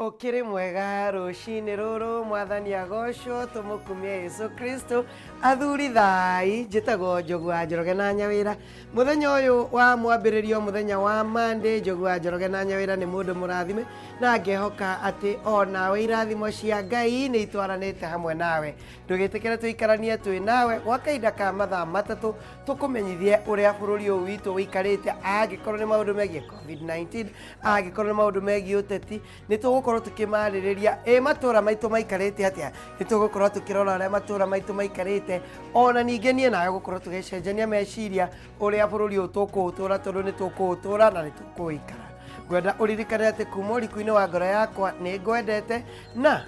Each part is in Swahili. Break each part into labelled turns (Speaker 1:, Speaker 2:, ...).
Speaker 1: Okire mwega rushini ruru mwathani agocwo tumukumia Yesu Kristo athuri thai njitagwo Njogua Njoroge na Nyawira muthenya uyu wa mwambiririo muthenya wa Monday Njogua Njoroge na Nyawira ni mundu murathime na ngehoka ati onawe irathimo cia Ngai ni itwaranite hamwe nawe ndugitikire tuikaranie twi nawe gwa kahinda ka mathaa matatu tukumenyithie uria bururi uyu witu wikarite agikorwo ni maundu megie COVID-19 agikorwo ni maundu megie uteti ni tugukorwo tukimaririria matura maitu maikarite atia ni tugukorwo tukirora uria matura maitu maikarite ona ninge nie nawe gukorwo tugicenjania meciria uria bururi uyu tukuutura tondu ni tukuutura na ni tukuikara gwenda uririkane ati kuma uriku-ini wa ngoro yakwa ni ngwendete na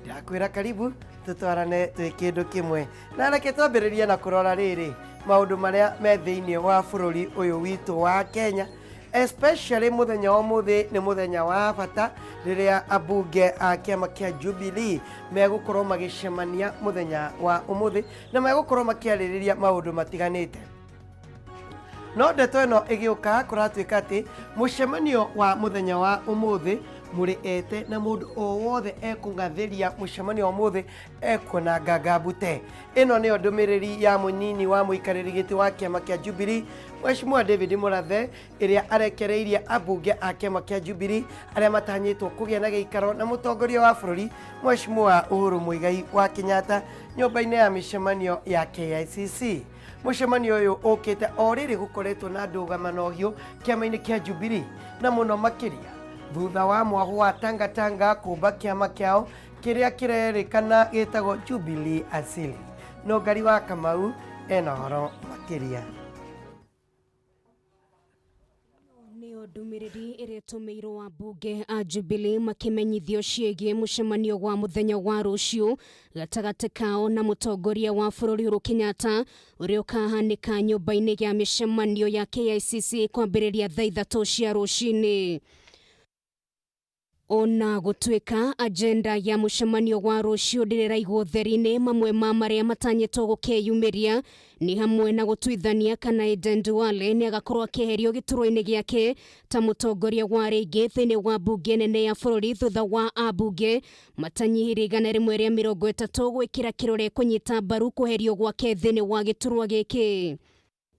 Speaker 1: ndakwira karibu tutwarane twi kindu kimwe na reke twambiririe na kurora riri maundu maria me thiini wa bururi uyu witu wa Kenya especially muthenya wa muthi ni muthenya wa bata riria abunge a kiama kia Jubilee megukorwo magicemania muthenya wa umuthi na megukorwo makiaririria maundu matiganite no ndeto ino igiuka kuratuika ati mucemanio wa muthenya wa umuthi muri ete na mundu o wothe ekungathiria mucemanio wa umuthi ekuona ngangambute ino ni ndumiriri ya munyini wa muikariri giti wa kiama kia Jubilee Mheshimiwa David Murathe iria arekereirie abunge a kiama kia Jubilee aria matanyitwo kugia na giikaro na mutongoria wa bururi Mheshimiwa Uhuru Muigai wa Kenyatta nyumba-ini ya micemanio ya KICC mucemanio uyu ukite oriri gukoretwo na ndugamano hiu kiama-ini kia Jubilee na muno makiria thutha wa mwago wa Tanga kumba kiama kiao kiria kirerikana gitagwo Jubilee Asili no ngari wa Kamau ena horo makiria
Speaker 2: ndumiriri iretumirwo wa bunge a Jubilee makimenyithio ciĩgie mucemanio wa muthenya wa rucio gatagati kao na mutongoria wa bururi Uhuru Kenyatta uria ukahanika nyumba-ini ya micemanio ya KICC kwambiriria thaa 3 cia rucini. Ona gutuika agenda ya mucemanio wa rucio ndiriraigwo theri-ini mamwe ma maria matanyitwo gukeyumiria ni hamwe na gutuithania kana Aden Duale ni agakorwo akeherio gituro-ini giake ta mutongoria wa ringi thiini wa bunge nene ya bururi thutha wa abunge matanyihire igana rimwe ria 30 gwikira kirore kunyita mbaru kuherio gwake thiini wa giturwa giki.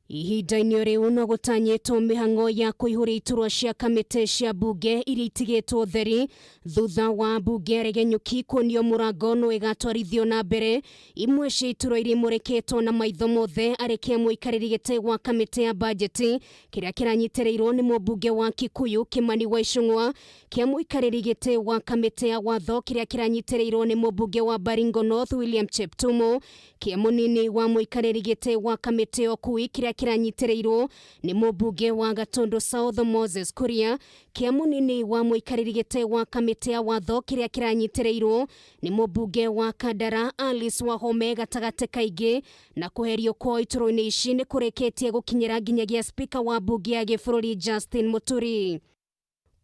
Speaker 2: Ihinda-ini riu no gutanyitwo mihang'o ya kuihura iturwa cia kamite cia bunge iria itigitwo theri thutha wa bunge aregenyuki kuonio murango no igatwarithio na mbere imwe cia iturwa iria imurikitwo na maitho mothe arekia muikariri giti wa kamite ya bajeti kiria kiranyitirirwo ni mubunge wa Kikuyu Kimani wa Icung'wa kia muikariri giti wa kamite ya watho kiria kiranyitirirwo ni mubunge wa Baringo North William Cheptumo kia munini wa muikariri giti wa kamite ya Ukui kiria kiranyitirirwo ni mubunge wa Gatundu South Moses Kuria kia munini wa muikariri giti wa kamite ya watho kiria kiranyitirirwo ni mubunge wa Kandara Alice Wahome gatagati kaingi na kuherio kwa ituro-ini ici ni kureketie gukinyira nginyagia spika wa bunge ya gibũrũri Justin Muturi.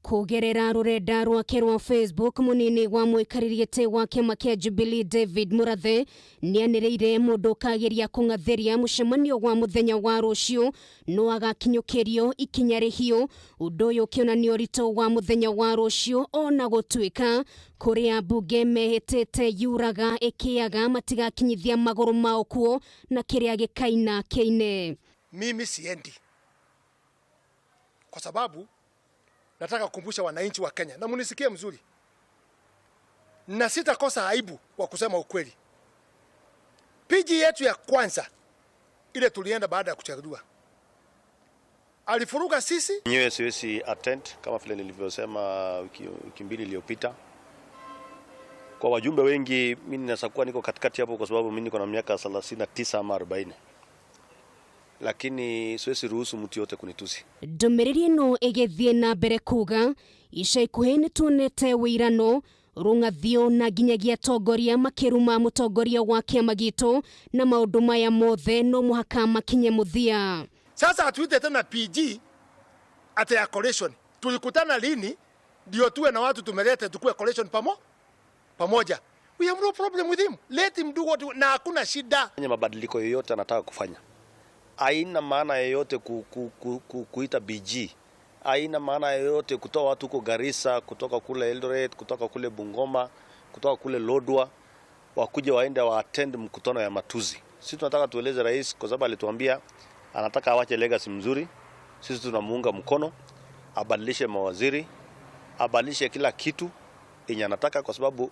Speaker 2: Kugerera rurenda rwake rwa Facebook munini wa muikariri giti wa kiama kia Jubilee David Murathe nianireire mundu kageria kungatheria mucemanio wa muthenya wa rucio no agakinyukirio ikinya rihio undu uyu kionanio rito wa muthenya wa rucio ona gutuika kuria bunge mehitete yuraga ikiaga matigakinyithia maguru mao kuo na kiria gikaina keine.
Speaker 3: Mimi siendi kwa sababu nataka kukumbusha wananchi wa Kenya na munisikie mzuri. Na sitakosa aibu kwa kusema ukweli. Piji yetu ya kwanza ile tulienda baada ya kuchaguliwa. Alifuruga sisi.
Speaker 4: Nyewe siwezi attend kama vile nilivyosema wiki mbili iliyopita. Kwa wajumbe wengi mimi ninasakuwa niko katikati hapo kwa sababu mimi niko na miaka 39 ama 40. lakini siwezi ruhusu mtu yote kunitusi.
Speaker 2: Ndumiriri no igithie na mbere kuga ica ikuhi ni tuonete wirano rungathio na nginyagia atongoria makiruma mutongoria wa kiama gitu na maundu maya mothe no muhaka makinye muthia.
Speaker 3: Sasa atuite tena PG ate ya coalition. Tulikutana lini ndio tuwe na watu tumelete tukue coalition pamoja. We have no problem with him. Let him do what na hakuna shida.
Speaker 4: Kwenye mabadiliko yoyote anataka kufanya, haina maana yoyote kuita BG. Haina maana yoyote kutoa watu huko Garissa, kutoka kule Eldoret, kutoka kule Bungoma, kutoka kule Lodwar, wakuje waende wa attend mkutano ya matuzi. Sisi tunataka tueleze rais kwa sababu alituambia anataka awache legacy mzuri. Sisi tunamuunga mkono, abadilishe mawaziri, abadilishe kila kitu yenye anataka kwa sababu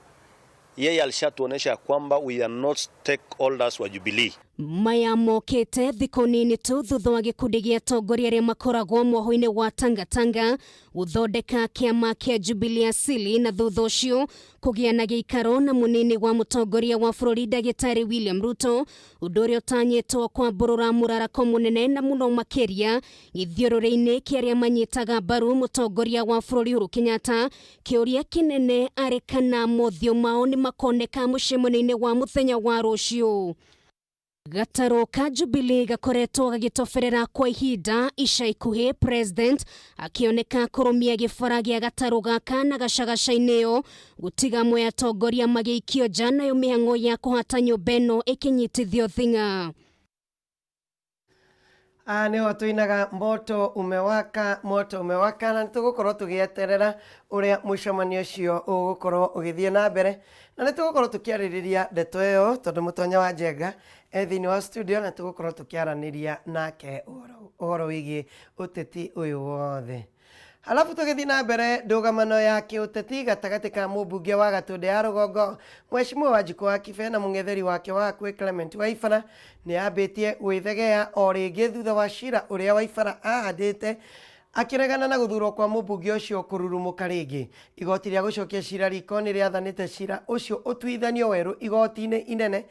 Speaker 4: yeye alishatuonesha kwamba we are not stakeholders wa Jubilee.
Speaker 2: Maya mokete thiko nini tu thutha wa gikundi gia atongoria aria makoragwo mwoho-ini wa Tangatanga guthondeka kiama kia Jubilee asili na thutha ucio kugia na giikaro na munini wa mutongoria wa bururi Ndagĩtarĩ William Ruto, undu uria utanyitwo kwamburura murarako munene na muno makiria githiururi-ini kia aria manyitaga mbaru mutongoria wa bururi Uhuru Kenyatta. Kiuria kinene ari kana mothio mao ni makoneka mucemani-ini wa muthenya wa rucio. Gataro ka Jubilee gakoretwo gagitoferera kwa ihinda ica ikuhi, president akioneka kurumia gibara gia gataro gaka na gacagaca-ini iyo gutiga mwe atongoria magiikio nja nayo mihango ya kuhata nyumba ino ikinyitithio thinga.
Speaker 1: Nĩho tũinaga moto umewaka na nĩtũgũkorwo tũgĩeterera ũrĩa mũcemanio ũcio ũgũkorwo ũgĩthiĩ na mbere, na nĩtũgũkorwo tũkĩarĩrĩria ndeto ĩyo tondũ mũtonya wa Njenga thĩinĩ wa studio na tũgũkorwo tũkĩaranĩria nake ũhoro wĩgiĩ ũteti ũyũ wothe. Halafu tũgĩthiĩ na mbere ndũgamano ya kĩũteti gatagatĩ ka mũmbunge wa Gatũndũ ya Rũgongo Mheshimiwa Wanjikũ wa Kibe na mũng'etheri wake wa hakuhĩ Clement Waibara nĩambĩtie gwĩthegea o rĩngĩ thutha wa cira ũrĩa Waibara ahandĩte akĩregana na gũthurwo kwa mũmbunge ũcio kũrurumũka rĩngĩ. Igoti rĩa gũcokia cira riko nĩrĩathanĩte cira ũcio ũtuithanio werũ igoti-inĩ inene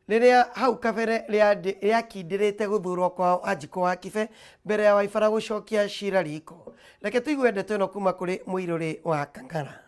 Speaker 1: rĩrĩa hau kabere rĩakindĩrĩte gũthurwo kwa Wanjikũ wa Kibe mbere ya Waibara gũcokia cira riko. Reke tũigue ndeto ĩno kuma kũrĩ Mũirũrĩ wa Kang'ara.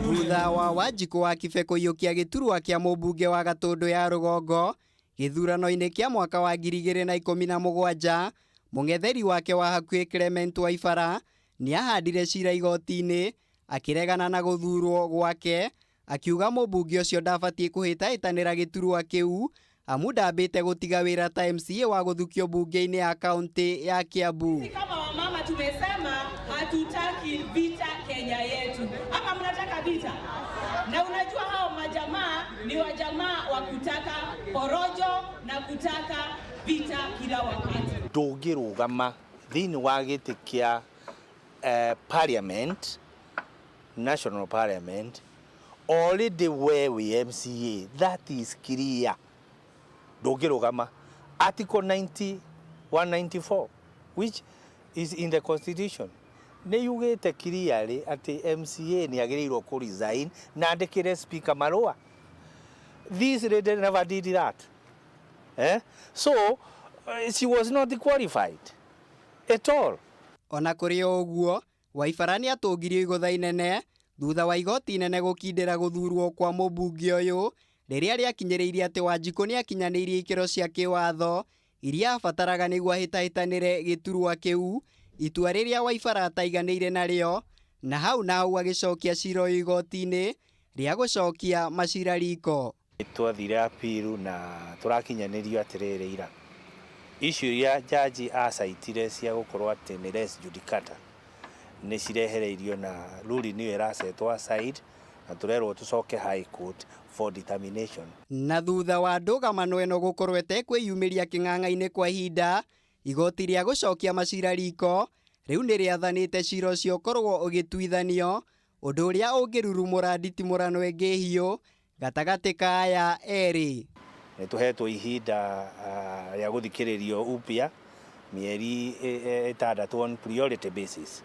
Speaker 5: Thutha wa Wanjikũ wa Kibe kũiyũkia gĩturwa kĩa mũmbunge wa Gatũndũ ya Rũgongo gĩthurano-inĩ kĩa mwaka wa 2017, mũng'etheri wake wa hakuhĩ Clement Waibara nĩahandire cira igoti-inĩ akiregana na guthurwo gwake, akiuga mũmbunge ũcio ndabatiĩ kũhĩtahĩtanĩra gĩturwa kĩu amu ndambĩte gũtiga wĩra ta MCA wa gũthukio bunge-inĩ ya kaunti ya Kiambu.
Speaker 6: Kama wamama tumesema hatutaki vita Kenya yetu. Hapa mnataka vita. Na unajua hao majamaa ni wajamaa wa kutaka porojo na kutaka vita kila wakati.
Speaker 7: Ndũngĩrũgama thĩinĩ wa gĩtĩ kĩa parliament, national parliament, already where we MCA, that is clear. Ndũngĩrũgama. Article 194, which is in the constitution, nĩ yugĩte clearly atĩ MCA nĩagĩrĩirwo kũ resign na andĩkĩre speaker marũa. This lady never did that. So she was not qualified at all.
Speaker 5: Ona kũrĩ ũguo, Waibara nĩatũngirio igũtha inene thutha wa igoti inene gũkindĩra gũthurwo kwa mũmbunge ũyũ rĩrĩa rĩakinyĩrĩirie atĩ Wanjikũ nĩakinyanĩirie ikĩro cia kĩwatho iria abataraga nĩguo ahĩtahĩtanĩre gĩturwa kĩu, itua rĩrĩa Waibara ataiganĩire narĩo, na hau agĩcokia cira igoti-inĩ rĩa gũcokia macira riko.
Speaker 7: Twathire appeal na tũrakinyanĩrio atĩrĩrĩ ira. Issue iria jaji acaitire cia gũkorwo atĩ nĩ res judicata nĩ cirehereirio na ruling nĩyo ĩracetwo aside na tũrerwo tũcoke high court for determination.
Speaker 5: Na thutha wa ndũgamano ĩno gũkorwo etekwĩyumĩria kĩng'ang'a-inĩ kwa ihinda, igoti rĩa gũcokia macira riko rĩu nĩrĩathanĩte cira ũcio ũkorwo ũgĩtuithanio, ũndũ ũrĩa ũngĩrurumũra nditimũrano ĩngĩ hiũ gatagatĩ ka aya erĩ.
Speaker 7: Nĩtũhetwo ihinda rĩa gũthikĩrĩrio upya mĩeri 6 on priority basis,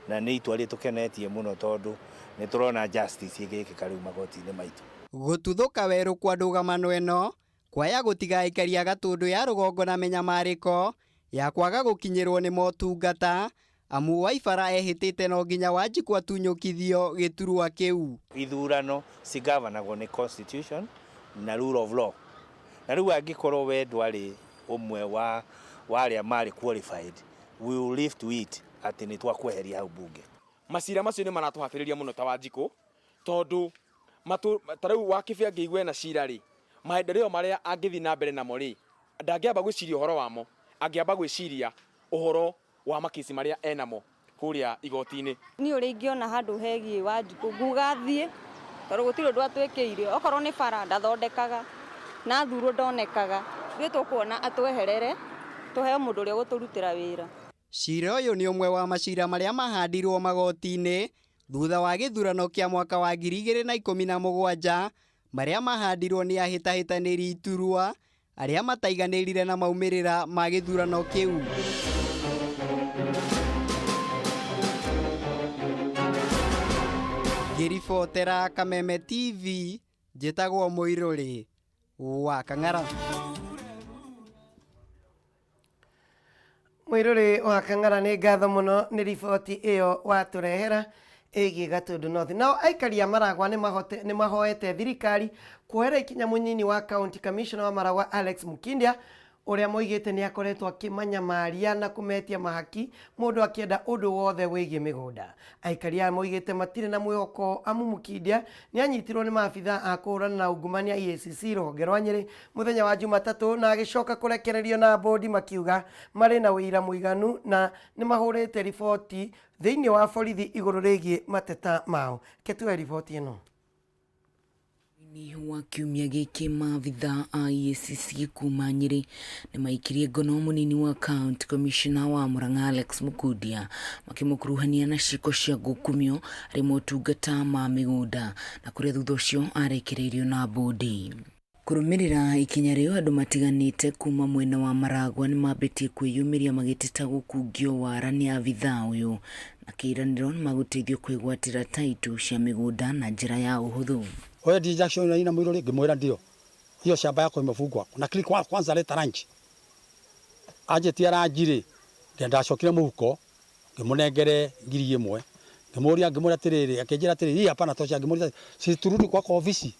Speaker 7: na nĩ itua rĩtũkenetie mũno tondũ nĩtũrona justice ĩgĩkĩka rĩu magoti-inĩ maitũ.
Speaker 5: Gũtuthũka werũ kwa ndũgamano ĩno kwaya gũtiga aikari a Gatũndũ ya rũgongo na menyamarĩko ya kwaga gũkinyĩrwo nĩ motungata amu Waibara ehĩtĩte no nginya Wanjikũ atunyũkithio gĩturwa kĩu.
Speaker 7: Ithurano cigavanagwo nĩ constitution na rule of law. Na rĩu angĩkorwo we ndwarĩ ũmwe wa arĩa marĩ qualified, we will live to it atĩ nĩ twakweheria hau bunge.
Speaker 8: Macira macio nĩ maratũhatĩrĩria mũno ta Wanjikũ tondũ tarĩu wakĩbĩa ngĩigua na cira rĩ maendeleo marĩa angĩthi na mbere namo rĩ ndangĩamba gwĩciria ũhoro wamo, angĩamba gwĩciria ũhoro wa makisi marĩa enamo kũrĩa igoti-inĩ.
Speaker 9: Niĩ ũrĩa ingĩona handũ hegiĩ Wanjikũ ngugathiĩ tondũ gũtirĩ ũndũ atwĩkĩire, okorwo nĩ bara ndathondekaga na thurwo ndonekaga, ithuĩ tũkuona atweherere tũheo mũndũ ũrĩa gũtũrutĩra wĩra.
Speaker 5: Cira ũyũ nĩ ũmwe wa macira marĩa mahandirwo magoti-inĩ thutha wa gĩthurano kĩa mwaka wa 2017 marĩa mahandirwo nĩ ahĩtahĩtanĩri iturwa arĩa mataiganĩrire na maumĩrĩra ma gĩthurano kĩu. Ngĩribotera Kameme TV, njĩtagwo Mũirũrĩ wa Kang'ara.
Speaker 1: Mũirũrĩ wa Kang'ara nĩ ngatho mũno nĩ riboti ĩyo watũrehera ĩgiĩ Gatũndũ North. Nao aikari a Maragwa nĩ mahoete thirikari kuohera ikinya mũnyinyi wa County Commissioner wa Maragwa Alex Mukindia ũrĩa moigĩte nĩ akoretwo akĩmanyamaria na kũmetia mahaki mũndũ akĩenda ũndũ wothe wĩgiĩ mĩgũnda. Aikari aya moigĩte matirĩ na mwĩhoko amu Mukindia nĩ anyitirwo nĩ maabitha a kũhũrana na ungumania EACC rũhonge rwa Nyĩrĩ mũthenya wa Jumatatũ na agĩcoka kũrekererio na bodi makiuga marĩ na wĩira mũiganu na nĩ mahũrĩte riboti thĩinĩ wa borithi igũrũ rĩgiĩ mateta mao. Ketue riboti ĩno.
Speaker 10: Wa kiumia gĩkĩ maabitha a EACC kuma Nyĩrĩ nĩ maikirie ngono mũnini wa County Commissioner wa Murang'a Alex Mukindia makĩmũkuruhania na ciĩko cia ngũkumio harĩ motungata ma mĩgũnda na kũrĩa thutha ũcio arekereirio na bodi. Kũrũmĩrĩra ikinya rĩu andũ matiganĩte kuma mwena wa Maragwa nĩ mambĩtie kwĩyumĩria magĩteta gũkungio wara nĩ abitha ũyũ na kĩĩranĩro nĩ magũteithio kwĩgwatĩra taitũ cia mĩgũnda na njĩra ya ũhũthũ.
Speaker 11: Oya Jackson na ina Mũirũrĩ ngĩmwĩra ndio hiyo shamba yako imefungwa na click kwanza leta ranch ajetia ranjiri ndacokire mũhuko ngĩmũnengere 1,000 ngĩmũria atĩrĩrĩ akĩnjĩra atĩrĩrĩ hii hapana tosha ngĩmũria si turudi kwa ofisi.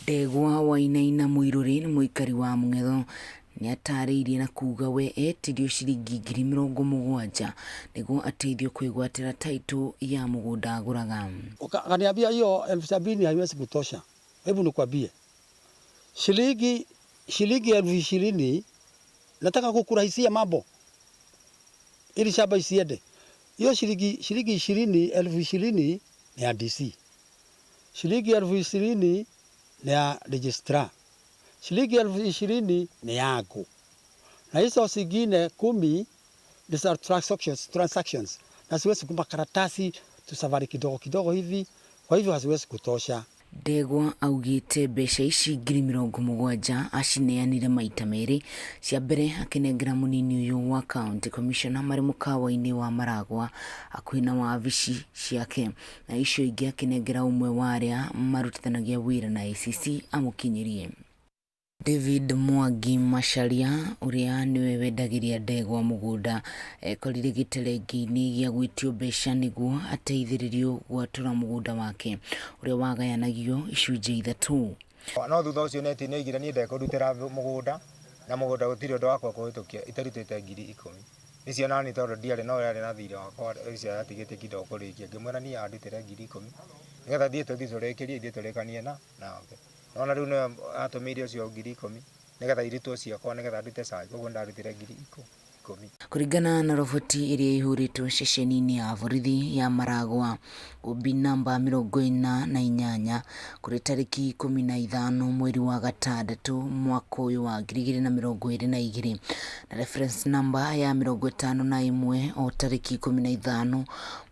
Speaker 10: Ndegwa Wainaina Mũirũrĩ nĩ mũikari wa Mũng'etho nĩ atarĩirie na kuga we etirio ciringi 70,000 nĩguo ateithio kwĩgwatĩra taitũ ya mũgũnda agũraga.
Speaker 11: Akaniambia hiyo 70,000 haiwezi kutosha. Hebu nikwambie. Shilingi 20,000 nataka kukurahisishia mambo. Ili shamba isiende. Hiyo shilingi 20,000 ni ya DC. Shilingi 20,000 ni ya registrar. Shilingi 20,000 ni yangu. Na hizo zingine 10 ni za transactions. Na siwezi kumpa karatasi tu safari kidogo kidogo hivi. Kwa hivyo haziwezi kutosha.
Speaker 10: Ndegwa augĩte mbeca ici 70,000 acineanire maita merĩ. Cia mbere akĩnengera mũnini ũyũ wa County Commissioner marĩ mũkawa-inĩ wa Maragwa hakuhĩ na wabici ciake, na icio ingĩ akĩnengera ũmwe wa arĩa marutithanagia wĩra na EACC amũkinyĩrie. David Mwangi Macharia ũrĩa nĩwe wendagĩria Ndegwa mũgũnda ekorire gĩterengi-inĩ gĩa gwĩtio mbeca nĩguo ateithĩrĩrio gwatũra mũgũnda wake ũrĩa wagayanagio icunjĩ 3.
Speaker 12: No thutha ũcio neti nĩoigire niĩ ndekũrutĩra mũgũnda na mũgũnda gũtirĩ ũndũ wakwa kũhĩtũkia itarutĩte 10,000. Icio nani tondũ ndiarĩ no ũrĩa na thirĩ wakwa icio yatigĩte kidogo kũrĩkia ngĩmwĩra niĩ andutĩre 10,000 nĩgetha thiĩ tũrĩkĩrie ithuĩ tũrĩkanie nake. Ona rĩu nĩ atũmĩire ũcio 10,000 nĩgetha iritũ ciakwa nĩgetha ndute cai koguo ndarutire 10,000.
Speaker 10: Kũringana na roboti ĩrĩa ĩhũrĩtwo ceceni-inĩ ya borithi ya Maragwa ũmbi namba 48 kũrĩ tarĩki 15 mweri wa gatandatũ mwaka ũyũ wa 2022 na reference number ya 51 o tarĩki 15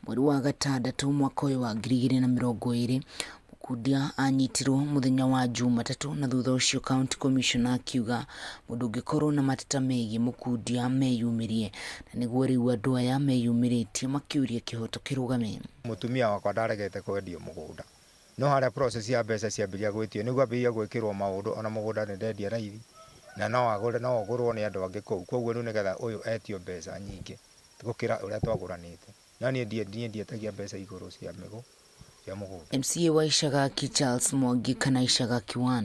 Speaker 10: mweri wa gatandatũ mwaka ũyũ wa 2020 Mukundia anyitirwo muthenya wa Jumatatu na thutha ucio County Commissioner akiuga mundu ungikorwo na mateta megie Mukundia meyumirie na niguo riu andu aya meyumiritie makiuria kihoto kirugame.
Speaker 12: Mutumia wakwa ndaregete kwendio mugunda no haria process ya mbeca ciambiria gwitio niguo ambiria gwikirwo maundu ona mugunda ni ndendia raithi na no agurwo ni andu angi kou koguo riu nigetha uyu etio mbeca nyingi gukira uria twaguranite na nie ndietagia mbeca iguru cia migo cia mugunda.
Speaker 10: MCA wa Ishagaki Charles Mwangi kana Ishagaki 1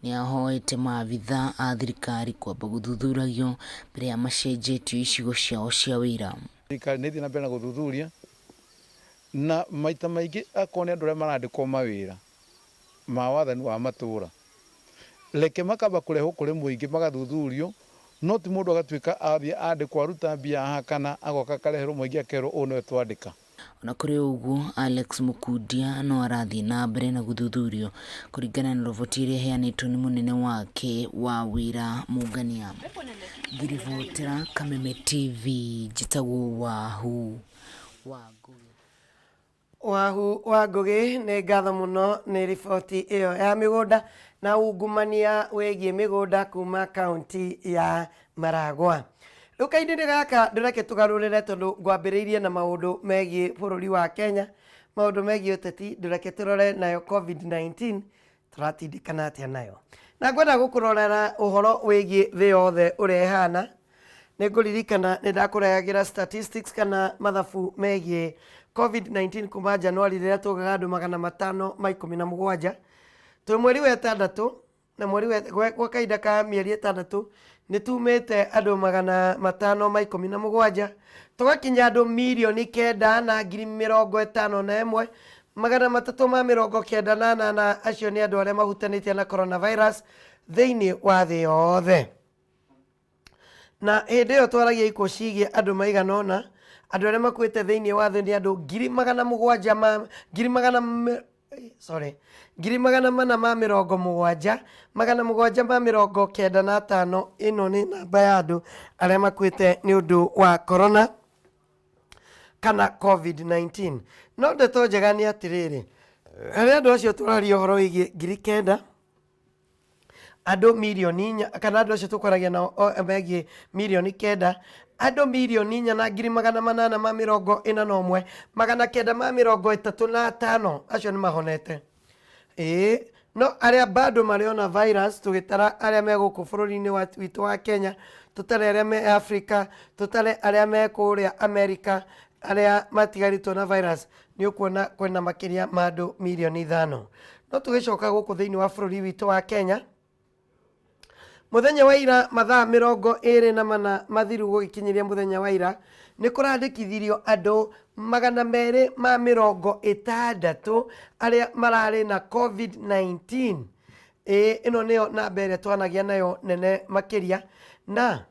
Speaker 10: ni ahoete maabitha a thirikari kwamba guthuthuragio mbere ya macenjetio icigo ciao cia wira.
Speaker 13: Thirikari nĩ na mbere na guthuthuria na maita maingi akone andu aria marandikwo mawira ma wathani wa matura leke makamba kureho kuri muingi magathuthurio no ti mundu agatuika athia andikwo aruta mbia hakana agoka kareherwo muingi akerwo uno twandika.
Speaker 10: Ona kuri uguo Alex Mukundia no arathi na mbere na guthuthurio kuringana na roboti iria heanitwo ni munene wake wa wira Mungania. Ngirivotera Kameme TV jitagwo
Speaker 1: Wahu wa Ngugi nĩ ngatho mũno nĩ riboti ĩyo ya mĩgũnda na ungumania wĩgiĩ mĩgũnda kuma kaunti ya Maragwa. Rĩu kahinda-inĩ gaka ndĩreke tũgarũrĩre tondũ ngwambĩrĩirie na maũndũ megiĩ bũrũri wa Kenya, maũndũ megiĩ ũteti, ndĩreke tũrore nayo COVID-19 tũratindĩkana atĩa nayo. Na ngwenda gũkũrorera ũhoro wĩgiĩ thĩ yothe ũrĩa ĩhana. Nĩ ngũririkana nĩ ndakũrehagĩra statistics kana mathabu megiĩ COVID-19 kuma Januari rĩrĩa tũgaga andũ 517 twĩ mweri wa 6 na mweri gwa kahinda ka mĩeri 6 nĩ tumĩte andũ 517 tũgakinya andũ 9,051,398 acio nĩ andũ arĩa mahutanĩtie na coronavirus thĩinĩ wa thĩ yothe. Na hĩndĩ ĩyo twaragia ikuũ ciĩgiĩ andũ maigana ũna, andũ arĩa makuĩte thĩinĩ wa thĩ nĩ andũ 775,795. Ĩno nĩ namba ya andũ arĩa makuĩte nĩ ũndũ wa corona kana COVID-19. No ndeto njega nĩ atĩrĩrĩ, harĩ andũ acio tũraria ũhoro wĩgiĩ 9,000 andũ milioni kana andũ acio tũkwaragia nao megiĩ milioni 9, andũ milioni 4,841,935 acio nĩ mahonete. No arĩa bado mariona virus tũgĩtara arĩa me gũkũ bũrũri-inĩ witũ wa Kenya, tũtare arĩa me Africa, tũtare arĩa me kũrĩa America, arĩa matigaritwo na virus, nĩ ũkuona kwĩna makĩria ma andũ milioni 5. No tũgĩcoka gũkũ thĩinĩ wa bũrũri witũ wa Kenya, muthenya wa ira mathaa 24 mathiru gũgĩkinyiria muthenya wa ira nĩ kũrandĩkithirio andũ 260 arĩa mararĩ na COVID-19. Ĩno nĩyo namba ĩrĩa twanagia nayo nene makĩria, na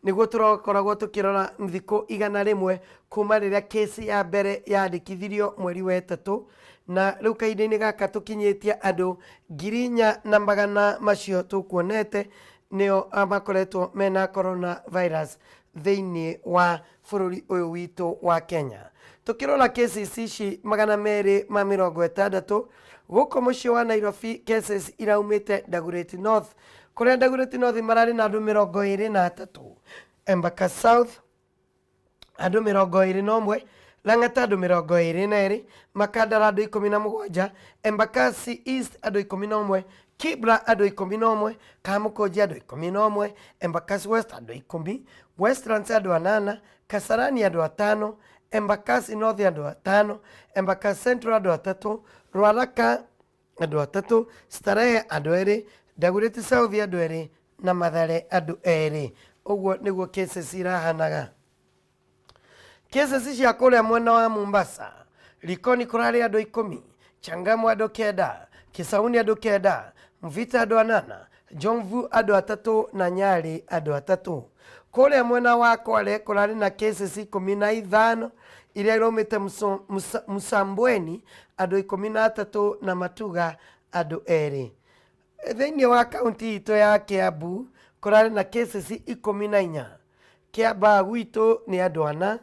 Speaker 1: nĩguo tũrakoragwo tũkĩrora thikũ 100 kuma rĩrĩa kesi ya mbere yandĩkithirio mweri wa 3, na rĩu kahinda-inĩ gaka tũkinyĩtie andũ 4,000 macio tũkuonete nĩo makoretwo mena coronavirus thĩinĩ wa bũrũri ũyũ witũ wa Kenya. Tũkĩrora cases ici 260 gũkũ mũciĩ wa Nairobi, cases iraumĩte Dagoretti North, kũrĩa Dagoretti North mararĩ na andũ 23, Embakasi South andũ 21, Lang'ata andũ 22, Makadara andũ 17, Embakasi East andũ 11, Kibra andũ 11, Kamukonji andũ 11, Embakasi West andũ 10, Westlands andũ 8, Kasarani andũ 5, Embakasi North andũ 5, Embakasi Central andũ 3, Ruaraka andũ 3, Starehe andũ 2, Dagoretti South andũ 2 na Mathare andũ 2. Ũguo nĩguo cases irahanaga. Cases cia kũrĩa mwena wa Mombasa, Likoni kũrarĩ andũ 10, Changamwe andũ 9, Kisauni andũ 9, Mvita andũ 8, Jomvu andũ 3 na Nyali andũ 3. Kũrĩa mwena wa Kwale kũrarĩ na cases 15 iria iraumĩte Msambweni andũ 13 na Matuga andũ 2. Thĩinĩ wa kaunti itũ ya Kiambu kũrarĩ na cases 14. Kiambaa gwitũ nĩ andũ 4,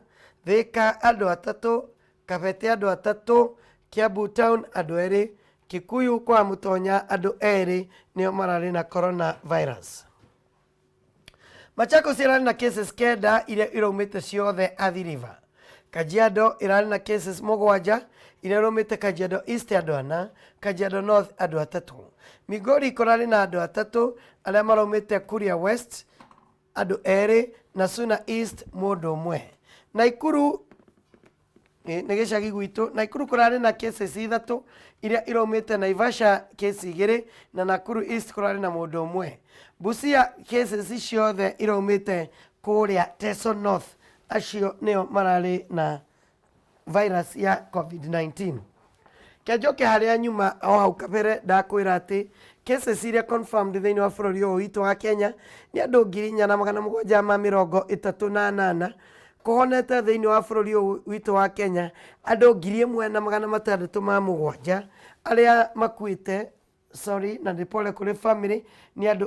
Speaker 1: Thika andũ 3, Kabete andũ 3, Kiambu Town andũ erĩ, Kikuyu kwa Mutonya andũ erĩ nĩo mararĩ na coronavirus. Machakos irarĩ na cases kenda iria iraumĩte ciothe Athi River. Kajiado irarĩ na cases mũgwanja iria iraumĩte Kajiado East andũ ana, Kajiado North andũ atatũ. Migori kũrarĩ na andũ atatũ arĩa maraumĩte Kuria West andũ erĩ na Suna East mũndũ ũmwe. Naikuru nĩ gĩcagi gwitũ, Naikuru kũrarĩ na cases ithatũ iria iraumĩte Naivasha case igĩrĩ na Nakuru East kũrarĩ na mũndũ ũmwe. Busia cases ciothe iraumĩte kũrĩa Teso North, acio nĩo mararĩ na virus ya COVID-19. Kĩanjoke harĩa nyuma o hau kabere ndakwĩra atĩ cases iria confirmed thĩinĩ wa bũrũri ũyũ witũ wa Kenya nĩ andũ 4,738. Kũhonete thĩinĩ wa bũrũri ũyũ witũ wa Kenya andũ 1,607 arĩa makuĩte na ndĩpole kũrĩ family nĩ andũ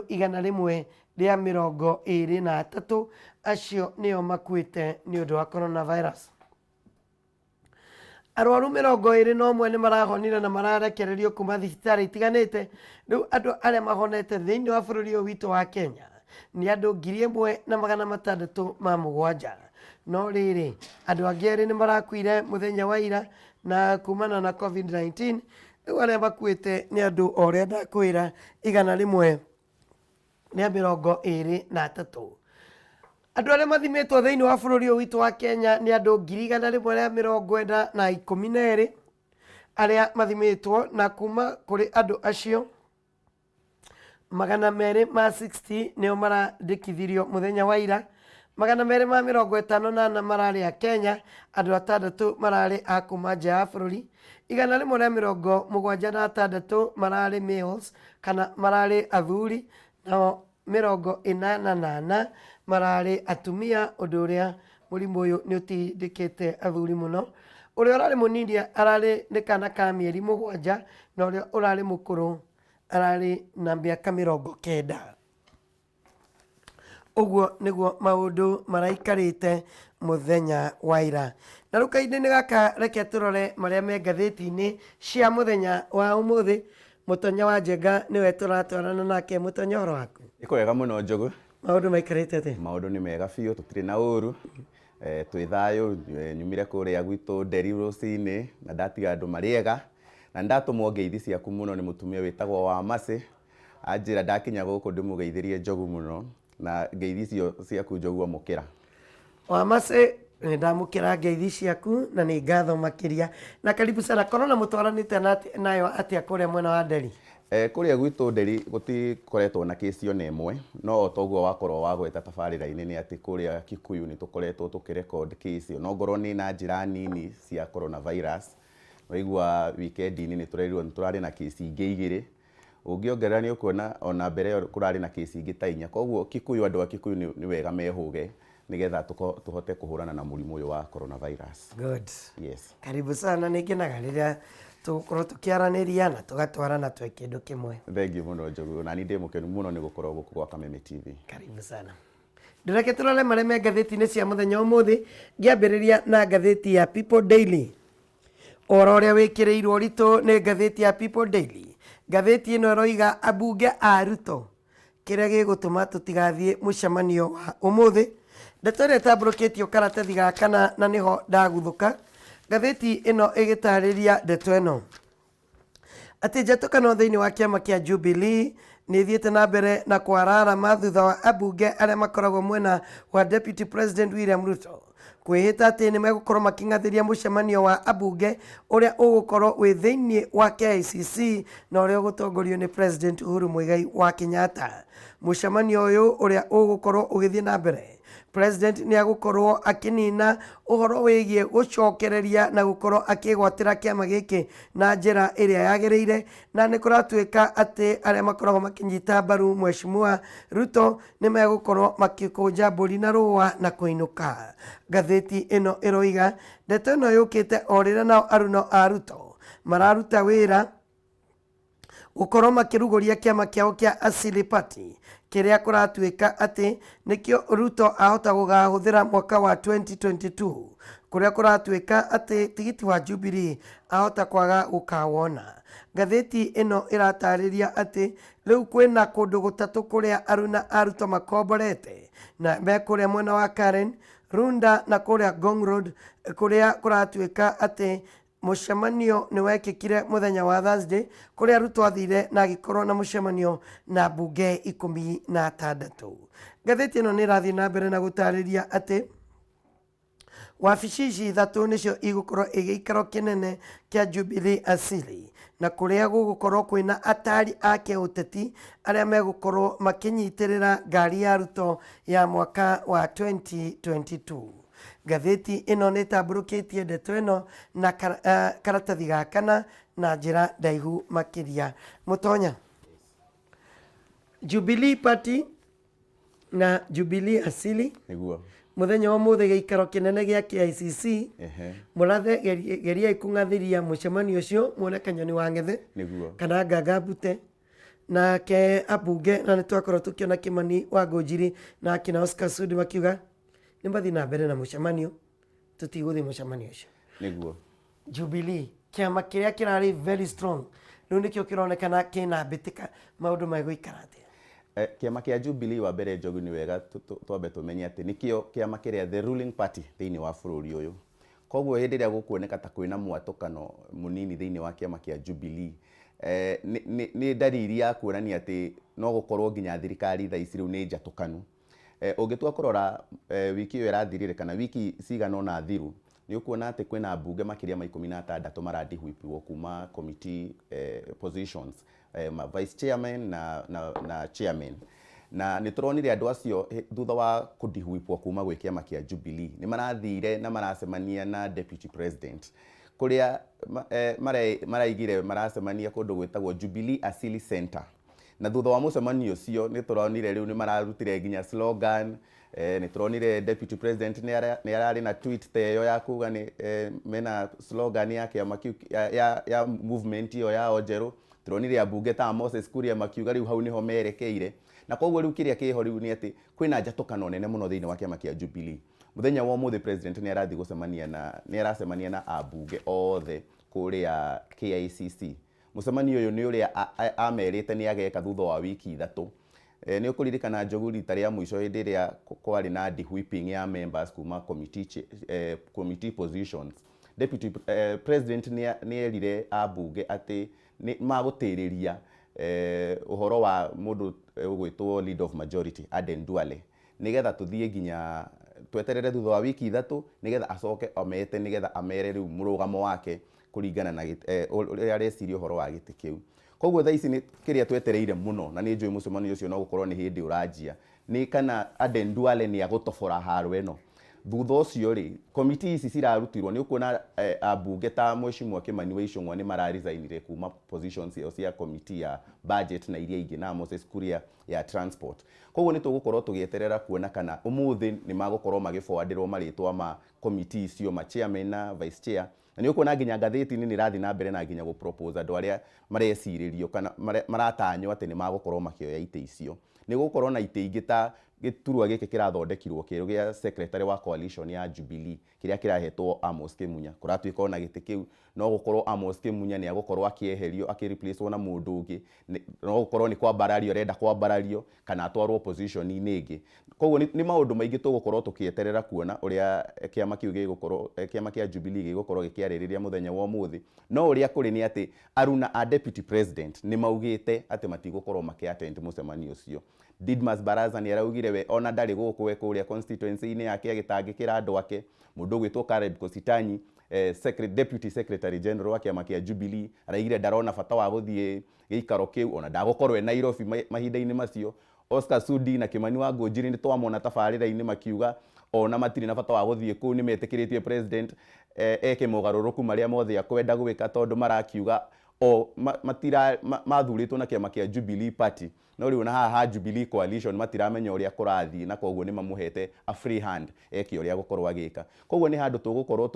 Speaker 1: 123 acio nĩo makuĩte nĩ ũndũ wa coronavirus. Arwaru 21 nĩ marahonire na mararekererio kuma thibitarĩ itiganĩte. Rĩu andũ arĩa mahonete thĩinĩ wa bũrũri ũyũ witũ wa Kenya nĩ andũ 1,607. No rĩrĩ andũ angĩ erĩ nĩ marakuire mũthenya wa ira na kumana na COVID-19. Rĩu arĩa makuĩte nĩ andũ o ũrĩa ndakwĩra 123. Andũ arĩa mathimĩtwo thĩinĩ wa bũrũri ũyũ witũ wa Kenya nĩ andũ 142 arĩa mathimĩtwo, na kuma kũrĩ andũ acio 260 nĩo marandĩkithirio mũthenya wa ira. 254 mararĩ a Kenya, andũ 6 mararĩ a kuma nja ya bũrũri. 176 mararĩ males kana mararĩ athuri, nao 48 mararĩ atumia, ũndũ ũrĩa mũrimũ ũyũ nĩ ũtindĩkĩte athuri mũno. Ũrĩa ũrarĩ mũnini ararĩ nĩ kana ka mĩeri 7 na ũrĩa ũrarĩ mũkũrũ ararĩ na mĩaka 90. Ũguo nĩguo maũndũ maraikarĩte mũthenya wa ira. Na rĩu kahinda-inĩ gaka reke tũrore marĩa me ngathĩti-inĩ cia mũthenya wa ũmũthĩ. Mũtonya wa Njenga nĩwe tũratwarana nake. Mũtonya, ũhoro waku?
Speaker 14: Ĩko wega mũno Njogu.
Speaker 1: Maũndũ maikarĩte atĩa?
Speaker 14: Maũndũ nĩ mega biũ, tũtirĩ na ũru. Twĩ thayũ, nyumire kũrĩa gwitũ Nderi rũcinĩ na ndatiga andũ marĩega, na ndatũmwo ngeithi ciaku mũno nĩ mũtumia wĩtagwo Wamacĩ. Anjĩra ndakinya gũkũ ndĩmũgeithĩrie Njogu mũno, na ngeithi icio ciaku Njogu amũkĩra.
Speaker 1: Wamacĩ, nĩ ndamũkĩra ngeithi ciaku na nĩ ngatho makĩria. Na karibu sana. Corona mũtwaranĩte nayo atĩa kũrĩa mwena wa Nderi?
Speaker 14: Kũrĩa gwitũ Nderi gũtikoretwo na kesi ona ĩmwe, no toguo wakorwo wagweta tabarĩra-inĩ nĩ atĩ kũrĩa Kikuyu nĩ tũkoretwo tũkĩrecord kesi ona ngorwo nĩ na njĩra nini cia coronavirus. Waigua weekend-inĩ nĩ tũrarĩ na kesi ingĩ 2. Ũngĩongerera nĩ ũkuona ona mbere kũrarĩ na kesi ingĩ ta 4. Koguo Kikuyu, andũ a Kikuyu nĩ wega mehũge nigetha tũhote kũhũrana na mũrimũ ũyũ wa coronavirus.
Speaker 1: Good.
Speaker 14: Yes.
Speaker 1: Karibu sana. Nĩ ngenaga rĩrĩa tũgũkorwo tũkĩaranĩria na tũgatwarana twĩ kĩndũ kĩmwe.
Speaker 14: Thengiũ mũno Njogu, na niĩ ndĩ mũkenu mũno nĩ gũkorwo gũkũ gwa Kameme TV.
Speaker 1: Karibu sana. Ndĩreke tũrore marĩa me ngathĩti-inĩ cia mũthenya ũmũthĩ, ngĩambĩrĩria na ngathĩti ya People Daily. Ũhoro ũrĩa wĩkĩrĩirwo ũritũ nĩ ngathĩti ya People Daily. Ngathĩti ĩno ĩroiga ambunge a Ruto kĩrĩa gĩgũtũma tũtigathiĩ mũcemanio wa ũmũthĩ. Ndeto ĩrĩa ĩtambũrũkĩtio karatathi gaka na nĩho ndaguthũka. Ngathĩti ĩno ĩgĩtarĩria ndeto ĩno atĩ njatũkano thĩinĩ wa kĩama kĩa Jubilee nĩ thiĩte na mbere na kwararama thutha wa ambunge arĩa makoragwo mwena wa Deputy President William Ruto kwĩhĩta atĩ nĩ megũkorwo making'athĩria mũcemanio wa ambunge ũrĩa ũgũkorwo wĩ thĩinĩ wa KICC na ũrĩa ũgũtongorio nĩ President Uhuru Muigai wa Kenyatta. Mũcemanio ũyũ ũrĩa ũgũkorwo ũgĩthiĩ na mbere, President nĩ agũkorwo akĩnina ũhoro wĩgiĩ gũcokereria na gũkorwo akĩgwatĩra kĩama gĩkĩ na njĩra ĩrĩa yagĩrĩire, na nĩ kũratuĩka atĩ arĩa makoragwo makĩnyita mbaru Mheshimiwa Ruto nĩ megũkorwo makĩkũnja mbũri na rũa na kũinũka. Ngathĩti ĩno ĩroiga ndeto ĩno yũkĩte o rĩrĩa nao aruno a Ruto mararuta wĩra gũkorwo makĩrugũria kĩama kĩao kĩa Asili Party kĩrĩa kũratuĩka atĩ nĩkĩo Ruto ahota gũgahũthĩra mwaka wa 2022 kuria kuratuika ati tigiti wa Jubilee ahota kwaga gukawona. Ngathĩti ĩno ĩratariria ati rĩu kwĩna kũndũ gũtatũ kuria aruna aruto makomborete na me kuria mwena wa Karen, Runda na kuria Ngong Road, kuria kuratuika ati mucemanio ni wekĩkire muthenya wa Thursday kuria arutwo athire na gikorwo na mucemanio na mbunge 16. Ngathĩti ĩno nĩ ĩrathiĩ na mbere na gũtarĩria ati wabici ici ithatu nicio igukorwo igikaro kinene kia Jubilee asili na kuria gugukorwo kwina atari ake uteti aria megukorwo makinyitirira ngari ya ruto ya mwaka wa 2022. Ngathĩti ĩno nĩ tamburukitie ndeto ĩno na karatathi gakana na njĩra ndaihu makĩria. Mutonya, Jubilee Party na Jubilee asili
Speaker 14: niguo
Speaker 1: muthenya wa muthi giikaro kinene gia KICC murathe geria ikung'athiria mucemanio ucio muone kanyoni wa ngethe
Speaker 14: niguo
Speaker 1: kana ngangambute na ke abunge na nitwakorwo tukiona Kimani wa Ngũnjiri na kina Oscar Sudi makiuga nimbathi na mbere na mucemanio tutiguthi mucemanio ucio
Speaker 14: niguo.
Speaker 1: Jubilee kiama kiria kirari very strong riu nikio kironekana kina mbitika maundu megũikara atia.
Speaker 14: Kiama kia Jubilee wa mbere Njogu ni wega twambe tumenye ati nikio kiama kiria the ruling party thiini wa bururi uyu. Koguo hindi ria gukuoneka ta kwina mwatukano munini thiini wa kiama kia Jubilee ni dariri ya kuonania ati no gukorwo nginya thirikari tha ici riu ni njatukanu. Ungitua kurora wiki iyo irathirire kana wiki cigana ona thiru ni ukuona ati kwina mbunge makiria ma 16 marandi huipwo kuma committee positions, vice chairman na chairman, na nituronire andu acio thutha wa kudihuipwo kuma gwi kiama kia Jubilee ni marathire na maracemania na deputy president kuria maraigire maracemania kundu gwitagwo Jubilee Asili Center, na thutha wa mucemanio ucio nituronire riu ni mararutire nginya slogan. Nituronire deputy president ni arari na tweet teyo ya kuga ni mena slogan yake ya movement iyo ya ojeru. Turonire abunge ta Moses Kuria makiuga riu hau niho merekeire, na koguo riu kiria kiho riu ni ati kwina njatukano nene muno thiini wa kiama kia Jubilee. Muthenya wa muthi president ni arathi gucemania na abunge othe kuria KICC. Mucemanio uyu ni uria amerite ni ageka thutha wa wiki 3. Ni ukuririkana Njogu rita ria mwisho hindi ria kwari na whipping ya members kuma committee positions, deputy president ni erire abunge ati ni magutiriria uhoro wa mundu ugwitwo lead of majority Aden Duale nigetha tuthie nginya tweterere thutha wa wiki 3 nigetha acoke omete nigetha amere riu murugamo wake kuringana na uria areciria uhoro wa giti kiu. Koguo tha ici ni kiria twetereire muno na ni njui mucemanio ucio no gukorwo ni hindi urajia ni kana Aden Duale ni agutobora haro eno. Thutha ucio ri committee ici cirarutirwo ni ukuona abunge ta Mheshimiwa Kimani wa Icũng'wa ni mararesignire kuma positions yao cia committee ya budget na iria ingi na Moses Kuria ya transport. Koguo ni tugukorwo tugieterera kuona kana umuthi ni magukorwo magiforwardirwo maritwa ma committee icio ma chairman na vice chair, na ni ukuona nginya ngathĩti ni rathi na mbere na nginya gupropose andu aria mareciririo kana maratanyo ati ni magukorwo makioya ite icio. Ni gukorwo na ite ingi ta giturwa giki kirathondekirwo kiru gia secretary wa coalition ya Jubilee kiria kirahetwo Amos Kimunya. Kuratuika ona giti kiu no gukorwo Amos Kimunya ni agukorwo akieherio akireplacewo na mundu ungi, no gukorwo ni kwambarario renda kwambarario kana atwarwo position ingi. Koguo ni maundu maingi tugukorwo tukieterera kuona uria kiama kiu gigukorwo kiama kia Jubilee gigukorwo gikiaririria muthenya wa umuthi. No uria kuri ni ati aruna a deputy president ni maugite ati matigukorwo makiattend mucemanio ucio. Didmas Baraza ni araugire we ona ndari guku we kuria constituency ini yake agitangikira andu ake mundu gwitwo Caleb Kositanyi deputy secretary general wa kiama kia Jubilee araigire ndarona bata wa guthie giikaro kiu ona ndagukorwo Nairobi mahinda-ini macio. Oscar Sudi na Kimani wa Ngũnjiri ni twamona tabarira-ini makiuga ona matiri na bata wa guthie kuu ni metikiritie president eke mugaruruku maria mothe akwenda gwika tondu marakiuga o mathurĩtwo na kĩama kĩa Jubilee Party no rĩu na haha Jubilee Coalition matiramenya ũrĩa kũrathiĩ na koguo nĩ mamũhete a free hand eke ũrĩa gũkorwo agĩka. Koguo nĩ handũ tũgũkorwo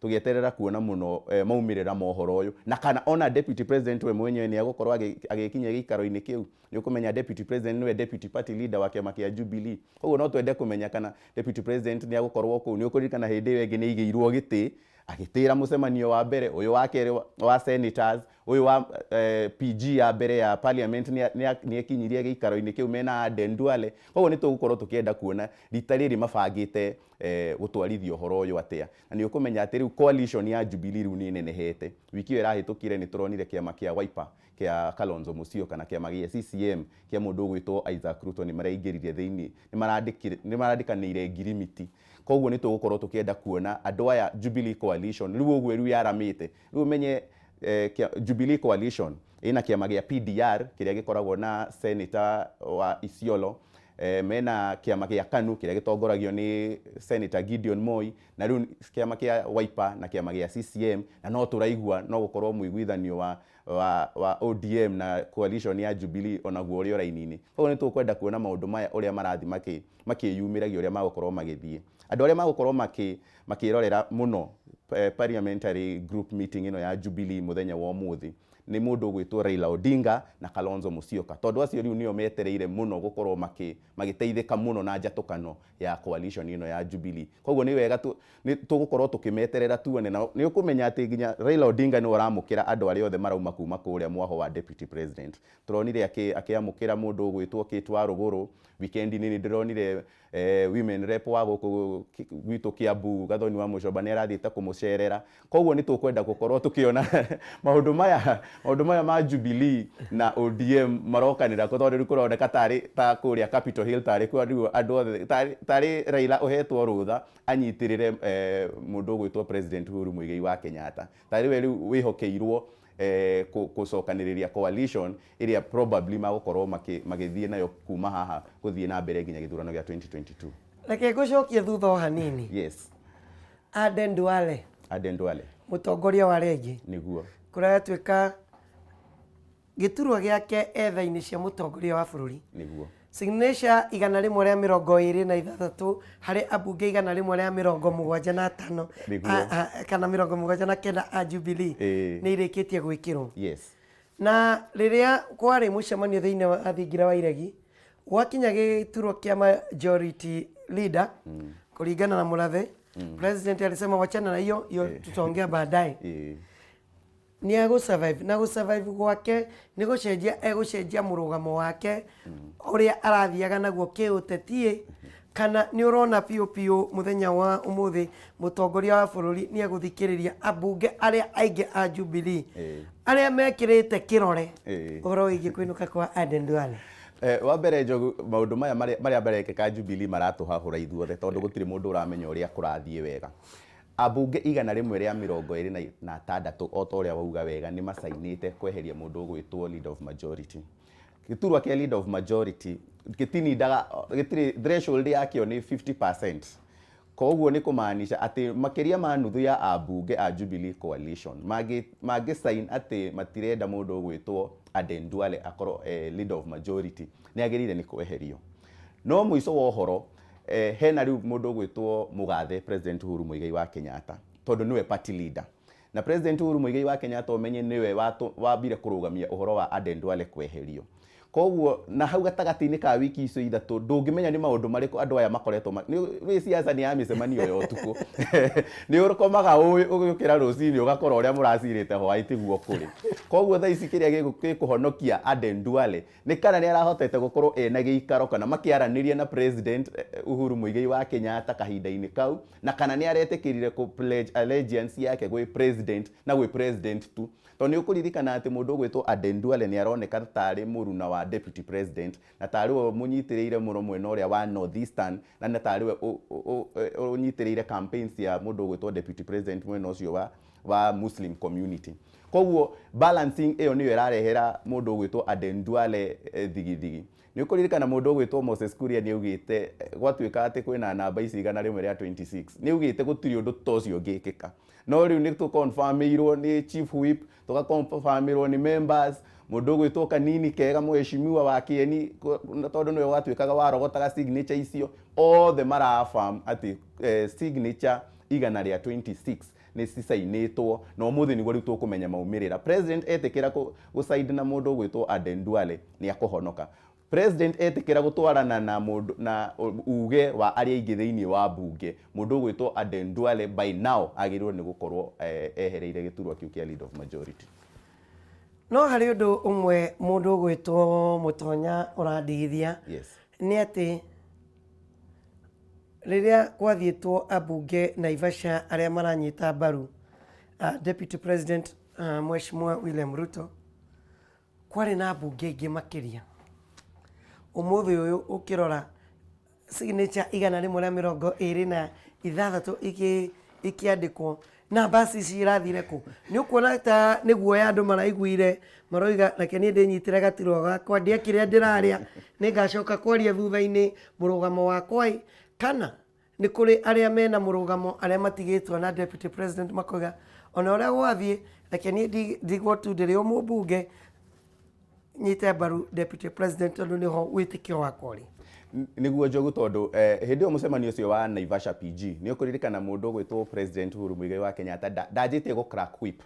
Speaker 14: tũgĩeterera kuona mũno maumĩrĩra mohoro ũyũ, na kana ona deputy president we mwenyewe nĩ agũkorwo agĩkinya gĩikaro-inĩ kĩu. Nĩ ũkũmenya deputy president nĩwe deputy party leader wa kĩama kĩa Jubilee. Koguo no twende kũmenya kana deputy president nĩ agũkorwo kũu. Nĩ ũkũririkana hĩndĩ ĩyo ĩngĩ nĩ aigĩirwo gĩtĩ agĩtĩra mũcemanio wa mbere, ũyũ wa kerĩ wa senators, ũyũ wa PG ya mbere ya parliament nĩ ekinyirie gĩikaro-inĩ kĩu mena Aden Duale. Koguo nĩ tũgũkorwo tũkĩenda kuona rita rĩrĩ mabangĩte gũtwarithia ũhoro ũyũ atĩa. Na nĩ ũkũmenya atĩ rĩu coalition ya Jubilee rĩu nĩ nenehete. Wiki ĩyo ĩrahĩtũkire nĩ tũronire kĩama kĩa Wiper kĩa Kalonzo Musyoka na kĩama gĩa CCM kĩa mũndũ ũgwĩtwo Isaac Ruto nĩ maraingĩrire thĩinĩ, nĩ marandĩkanĩire ngirimiti. Koguo nĩ tũgũkorwo tũkĩenda kuona andũ aya Jubilee Coalition rĩu ũguo rĩu yaramĩte. Rĩu menye Jubilee Coalition ĩna kĩama gĩa PDR kĩrĩa gĩkoragwo na senator wa Isiolo, mena kĩama gĩa KANU kĩrĩa gĩtongoragio nĩ Senator Gideon Moi, na rĩu kĩama kĩa Wiper na kĩama gĩa CCM, na no tũraigua no gũkorwo mũiguithanio wa ODM na coalition ya Jubilee onaguo ũrĩ raini-inĩ. Koguo nĩ tũkwenda kuona maũndũ maya ũrĩa marathi makĩyumĩragia ũrĩa magũkorwo magĩthiĩ. Andũ arĩa magũkorwo makĩrorera mũno parliamentary group meeting ĩno ya Jubilee mũthenya wa ũmũthĩ nĩ mũndũ ũgwĩtwo Raila Odinga na Kalonzo Musyoka, tondũ acio rĩu nĩo metereire mũno gũkorwo magĩteithĩka mũno na njatũkano ya coalition ĩno ya Jubilee. Koguo nĩ wega tũgũkorwo tũkĩmeterera tuone, na nĩ ũkũmenya atĩ nginya Raila Odinga nĩ aramũkĩra andũ arĩa othe marauma kuma kũrĩa mwaho wa deputy president. Tũronire akĩamũkĩra mũndũ ũgwĩtwo Kate wa Rũgũrũ, weekend-inĩ nĩ ndĩronire women rep wa gũkũ gwitũ Kiambu Gathoni wa Mũcoba nĩ arathiĩte kũmũcerera. Koguo nĩ tũkwenda gũkorwo tũkĩona maũndũ maya ma Jubilee na ODM marokanĩra, tondũ rĩu kũroneka ta kũrĩa Capitol Hill tarĩ andũ othe tarĩ Raila ũhetwo rũtha anyitĩrĩre mũndũ ũgwĩtwo President Uhuru Muigai wa Kenyatta. Tarĩ we rĩu wĩhokeirwo gũcokanĩrĩria coalition ĩrĩa probably magũkorwo magĩthiĩ nayo kuma haha gũthiĩ na mbere nginya gĩthurano gĩa 2022.
Speaker 1: Reke ngũcokie thutha o hanini.
Speaker 14: Yes.
Speaker 1: Aden Duale mũtongoria wa regi
Speaker 14: nĩguo
Speaker 1: kũratuĩka gĩturwa gĩake etha-inĩ cia mũtongoria wa bũrũri
Speaker 14: nĩguo
Speaker 1: signature 126 harĩ ambunge 175 kana 79 a Jubilee nĩ irĩkĩtie gwĩkĩrwo.
Speaker 14: Yes.
Speaker 1: Na rĩrĩa kwarĩ mũcemanio thĩinĩ wa thingira wa iregi gwakinya gĩturwa kĩa majority leader kũringana na Mũrathe, president alisema wachana na hiyo tutaongea baadaye. Ni agũsurvive na gũsurvive gwake nĩ gũcenjia mũrũgamo wake ũrĩa arathiaga naguo kĩũtetie, kana nĩ ũrona piũ mũthenya wa ũmũthĩ mũtongoria wa bũrũri nĩ agũthikĩrĩria ambunge arĩa aingĩ a Jubilee arĩa mekĩrĩte kĩrore ũhoro wĩgiĩ kũinũka kwa Aden Duale.
Speaker 14: Wa mbere Njogu, maũndũ maya marĩa marekĩka Jubilee maratũhahũra ithuothe tondũ gũtirĩ mũndũ ũramenya ũrĩa kũrathiĩ wega. Ambunge 126 o ta ũrĩa wauga wega nĩ macainĩte kweheria mũndũ ũgwĩtwo leader of majority. Gĩturwa kĩa leader of majority gĩtirĩ threshold yakĩo nĩ 50%. Koguo nĩ kũmaanisha atĩ makĩria ma nuthu ya ambunge a Jubilee Coalition mangĩsign atĩ matirenda mũndũ ũgwĩtwo Aden Duale akorwo leader of majority nĩ agĩrĩire nĩ kweherio. No mũico wa ũhoro hena rĩu mũndũ ũgwĩtwo mũgathe President Uhuru Muigai wa Kenyatta, tondũ nĩwe party leader. Na President Uhuru Muigai wa Kenyatta ũmenye nĩwe wambire kũrũgamia ũhoro wa Aden Duale kweherio. Koguo na hau gatagatĩ-inĩ ka wiki icio ithatũ ndũngĩmenya nĩ maũndũ marĩkũ andũ aya makoretwo nĩ siasa nĩ ya mĩcemanio ya ũtukũ. Nĩ ũkomaga ũgĩũkĩra rũcinĩ ũgakora ũrĩa mũracirĩte hwaiti guo kũrĩ. Koguo thaa ici kĩrĩa gĩkũhonokia Aden Duale nĩ kana nĩ arahotete gũkorwo ena gĩikaro kana makĩaranĩria na President Uhuru Muigai wa Kenyatta kahinda-inĩ kau, na kana nĩ aretĩkĩrire kũ pledge allegiance yake gwĩ president na gwĩ president tu. Tondũ nĩ ũkũririkana atĩ mũndũ ũgwĩtwo Aden Duale nĩ aroneka tarĩ mũruna wa deputy president, na tarĩ we mũnyitĩrĩire mũno mwena ũrĩa wa North Eastern, na tarĩ we ũnyitĩrĩire campaigns ya mũndũ ũgwĩtwo deputy president mwena ũcio wa Muslim community. Koguo balancing ĩyo nĩyo ĩrarehera mũndũ ũgwĩtwo Aden Duale thigithigi. nĩ ũkũririkana mũndũ ũgwĩtwo Moses Kuria nĩ augĩte gwatuĩka atĩ kwĩna namba ici igana rĩmwe rĩa 26 nĩ augĩte gũtirĩ ũndũ ta ũcio ũngĩkĩka no rĩu nĩ tũkonfirmĩirwo nĩ chief whip tũgakonfirmĩrwo nĩ members mũndũ ũgwĩtwo Kanini Kega mũheshimiwa wa Kieni tondũ nĩwe watuĩkaga warogotaga signature icio othe marafirm atĩ signature igana rĩa 26 nĩ cisainĩtwo na ũmũthĩ nĩguo rĩu tũkũmenya maumĩrĩra. President etĩkĩra gũsaidi na mũndũ ũgwĩtwo Aden Duale nĩ akũhonoka. President etĩkĩra gũtwarana na mũndũ na uge wa arĩa aingĩ thĩinĩ wa bunge mũndũ ũgwĩtwo Aden Duale by now agĩrĩirwo nĩ gũkorwo ehereire gĩturwa kĩu kĩa leader of majority.
Speaker 1: No harĩ ũndũ ũmwe mũndũ ũgwĩtwo Mũtonya ũrandigithia nĩ atĩ rĩrĩa gwathiĩtwo ambunge Naivasha arĩa maranyita mbaru Deputy President Mheshimiwa William Ruto kwarĩ na ambunge ingĩ makĩria. Ũmũthĩ ũyũ ũkĩrora signature igana rĩmwe rĩa mĩrongo ĩrĩ na ithathatũ ikiandĩkwo na basi ici irathire kũ. Nĩ ũkuona ta nĩ guoya andũ maraiguire maroiga reke niĩ ndĩnyitĩre gatirwa gakwa ndĩe kĩrĩa ndĩrarĩa nĩ ngacoka kwaria thutha-inĩ mũrũgamo wakwa kana nĩ kũrĩ arĩa mena mũrũgamo arĩa matigĩtwo na Deputy President makoiga ona ũrĩa gwathiĩ reke niĩ ndigwo tu ndĩrĩ o mũmbunge nyite mbaru Deputy President tondũ nĩho wĩtĩkio wakwa ũrĩ.
Speaker 14: Nĩguo Njogu tondũ hĩndĩ ĩyo mũcemanio ũcio wa Naivasha PG nĩ ũkũririkana mũndũ ũgwĩtwo President Uhuru Muigai wa Kenyatta ndanjĩtie gũ crack whip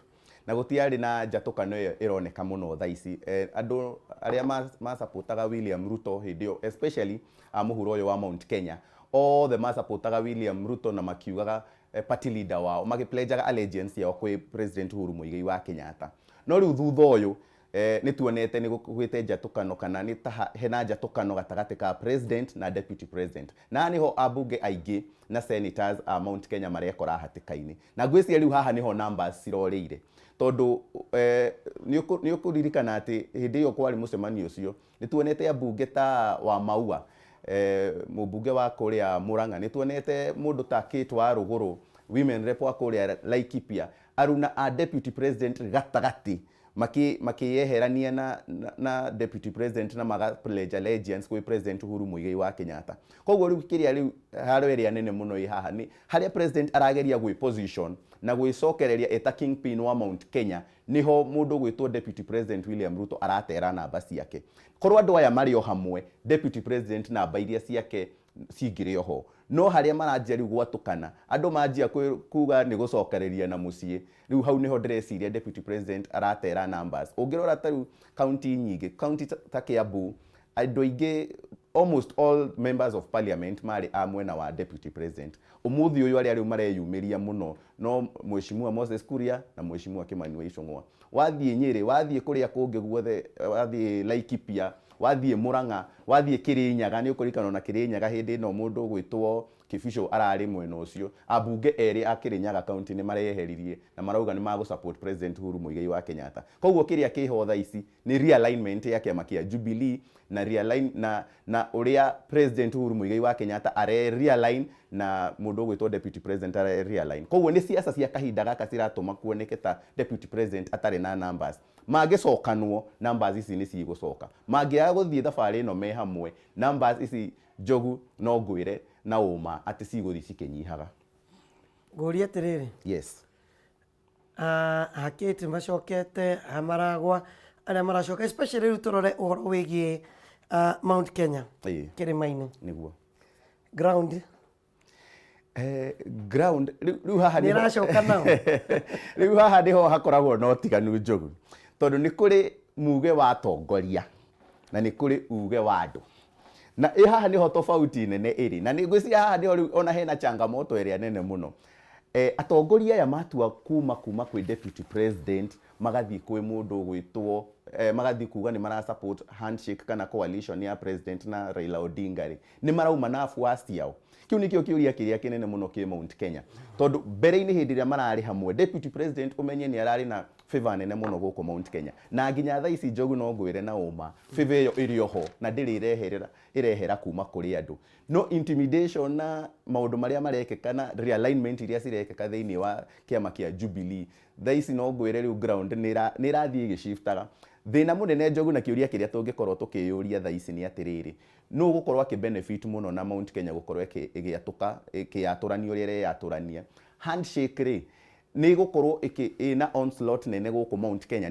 Speaker 14: na gũtiarĩ na njatũkano ĩyo ĩroneka mũno thaa ici. Andũ arĩa masapotaga William Ruto hĩndĩ ĩyo especially mũhuro ũyũ wa Mount Kenya othe masapotaga William Ruto na makiugaga party leader wao magĩpledgeaga allegiance yao kwĩ President Uhuru Muigai wa Kenyatta. No rĩu thutha ũyũ nĩ tuonete nĩ gũgwĩte njatũkano kana nĩ ta hena njatũkano gatagatĩ ka president na deputy president na nĩho ambunge aingĩ na senators a Mount Kenya marekora hatĩka-inĩ na ngwĩciria rĩu haha nĩho numbers cirorĩire tondũ nĩ ũkũririkana atĩ hĩndĩ ĩyo kwarĩ mũcemanio ũcio nĩ tuonete ambunge ta wa Maua mũmbunge wa kũrĩa Murang'a nĩ tuonete mũndũ ta Kate wa Rũgũrũ women rep wa kũrĩa Laikipia aruna a deputy president gatagatĩ makĩyeherania na deputy president na maga pledge allegiance kwĩ President Uhuru Muigai wa Kenyatta. Koguo rĩu kĩrĩa rĩu haro ĩrĩa nene mũno ĩ haha nĩ harĩa president arageria gwĩ position na gwĩcokereria eta kingpin wa Mount Kenya niho mũndũ gwĩtwo Deputy President William Ruto aratera namba ciake. Korwo andũ aya marĩ o hamwe Deputy President namba iria ciake cingĩrĩ oho no harĩa maranjia rĩu gwatũkana andũ manjia kuga nĩ gũcokereria na mũciĩ rĩu hau niho ndĩreciria Deputy President aratera numbers. Ũngĩrora ta rĩu county nyingĩ county ta Kiambu andũ aingĩ almost all members of parliament marĩ a mwena wa Deputy President. Ũmũthĩ ũyũ arĩa rĩu mareyumĩria mũno no Mheshimiwa Moses Kuria na Mheshimiwa Kimani wa Ichung'wa. Wathiĩ Nyĩrĩ wathiĩ kũrĩa kũngĩ guothe wathiĩ Laikipia wathiĩ Murang'a wathiĩ Kirinyaga nĩ ũkũririkana na Kirinyaga hĩndĩ ĩno mũndũ gwĩtwo Kibisho ararĩ mwena ũcio ambunge erĩ a Kirinyaga county nĩ mareheririe na marauga nĩ magũ support President Uhuru Muigai wa Kenyatta. Koguo kĩrĩa kĩho thaa ici nĩ realignment ya kĩama kĩa Jubilee na realign na ũrĩa President Uhuru Muigai wa Kenyatta are realign na mũndũ gwĩtwo Deputy President are realign. Koguo nĩ siasa cia kahinda gaka ciratũma kuoneke ta Deputy President atarĩ na numbers. Mangĩcokanwo numbers ici nĩ cigũcoka. Mangĩaga gũthiĩ thabarĩ ĩno me hamwe numbers ici Njogu no ngwĩre na ũma atĩ cigũthiĩ cikĩnyihaga.
Speaker 1: Ngũria atĩrĩrĩ.
Speaker 14: Yes.
Speaker 1: Hakĩte macokete Maragwa arĩa maracoka especially rĩu tũrore ũhoro wĩgiĩ Mount Kenya kĩrĩma-inĩ.
Speaker 14: Nĩguo.
Speaker 1: Ground.
Speaker 14: Ground rĩu haha
Speaker 1: nĩ racoka nao.
Speaker 14: Rĩu haha nĩho hakoragwo na ũtiganu Njogu tondũ nĩ kũrĩ muge wa atongoria na nĩ kũrĩ uge wa andũ. Na haha nĩho tofauti nene ĩrĩ na nĩ ngwĩciria haha nĩho rĩu ona hena changamoto ĩrĩa nene mũno. Atongoria aya matua kuma kwĩ Deputy President magathiĩ kwĩ mũndũ gwĩtwo magathiĩ kuga nĩ mara support handshake kana coalition ya President na Raila Odinga rĩ nĩ marauma na afuasi yao. Kĩu nĩkĩo kĩũria kĩrĩa kĩnene mũno kĩ Mount Kenya tondũ mbere-inĩ hĩndĩ ĩrĩa mararĩ hamwe Deputy President ũmenye nĩ ararĩ na favor nene mũno gũkũ Mount Kenya na nginya thaa ici Njogu no ngwĩre na ũma favor ĩyo ĩrĩ oho na ndĩrĩ irehera kuma kũrĩ andũ no intimidation na maũndũ marĩa marekeka na realignment iria cirekeka thĩinĩ wa kĩama kĩa Jubilee thaa ici no ngwĩre rĩu ground nĩ irathiĩ igĩshiftaga thina munene Njogu na kiuria kiria tungikorwo tukiyuria tha ici ni atiriri no gukorwo akibenefit muno na Mount Kenya gukorwo igiatuka ikiyaturanio uria yaturania handshake ri ni gukorwo ina onslaught nene guku Mount Kenya